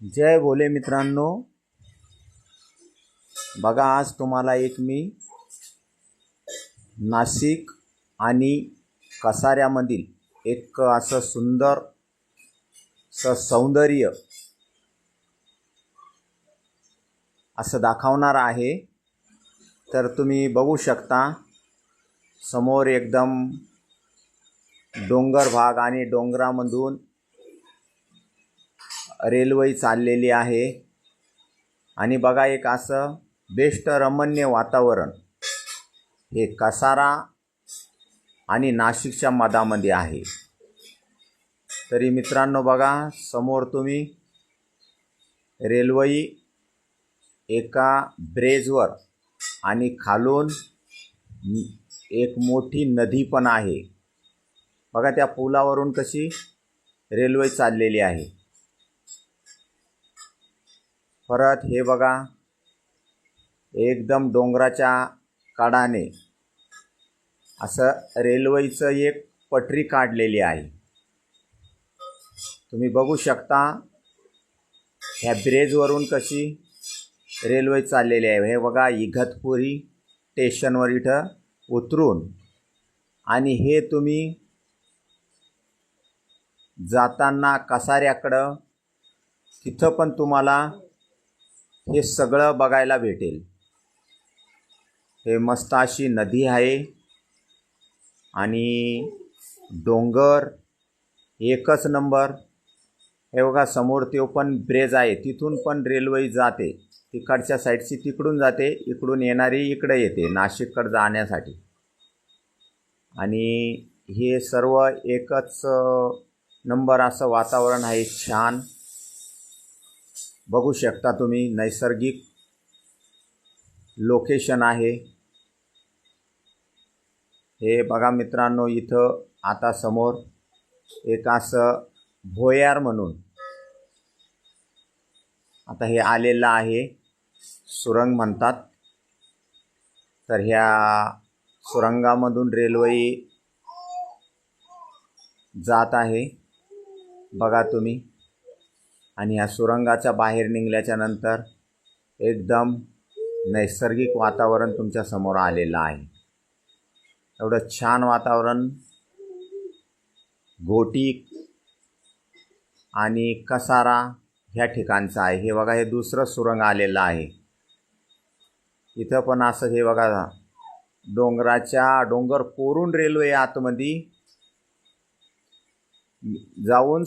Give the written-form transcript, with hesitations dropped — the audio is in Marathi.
जय भोले मित्रांनो, बघा आज तुम्हाला एक मी नाशिक आणि कसाऱ्यामधील एक असं सुंदर सौंदर्य असं दाखवणार आहे। तर तुम्ही बघू शकता समोर एकदम डोंगर भाग आणि डोंगरामधून रेल्वे चाललेली आहे आणि बघा एक असं बेस्ट रमणीय वातावरण हे कसारा आणि नाशिकच्या मधामध्ये आहे। तरी मित्रांनो बघा समोर तुम्ही रेल्वे एका ब्रिजवर आणि खालून एक मोठी नदी पण आहे। बघा त्या पुलावरून कशी रेल्वे चाललेली आहे। परत हे बघा एकदम डोंगराच्या कडाने असं रेल्वेचं एक पटरी काढलेली आहे। तुम्ही बघू शकता ह्या ब्रिजवरून कशी रेल्वे चाललेली आहे। हे बघा इगतपुरी स्टेशनवर इथं उतरून आणि हे तुम्ही जाताना कसाऱ्याकडं तिथं पण तुम्हाला हे सगळं बघायला भेटेल। हे मस्त अशी नदी आहे आणि डोंगर एकच नंबर। हे बघा समोर तो पण ब्रिज आहे, तिथून पण रेल्वे जाते, तिकडच्या साईडची तिकडून जाते, इकडून येणारी इकडे येते नाशिककडे जाण्यासाठी। आणि हे सर्व एकच नंबर असं वातावरण आहे, छान बघू शकता तुम्ही, नैसर्गिक लोकेशन आहे। हे बघा मित्रांनो इथं आता समोर एक असं भोयार म्हणून आता हे आलेलं आहे, सुरंग म्हणतात। तर ह्या सुरंगामधून रेल्वे जात आहे बघा तुम्ही। आणि या सुरंगाच्या बाहेर निघाल्याच्या नंतर एकदम नैसर्गिक वातावरण तुमच्या समोर आलेलं आहे। एवढं छान वातावरण घोटी आणि कसारा ह्या ठिकाणचं आहे। हे बघा हे दुसरं सुरंग आलेलं आहे। इथं पण असं हे बघा डोंगर कोरून रेल्वे आतमध्ये जाऊन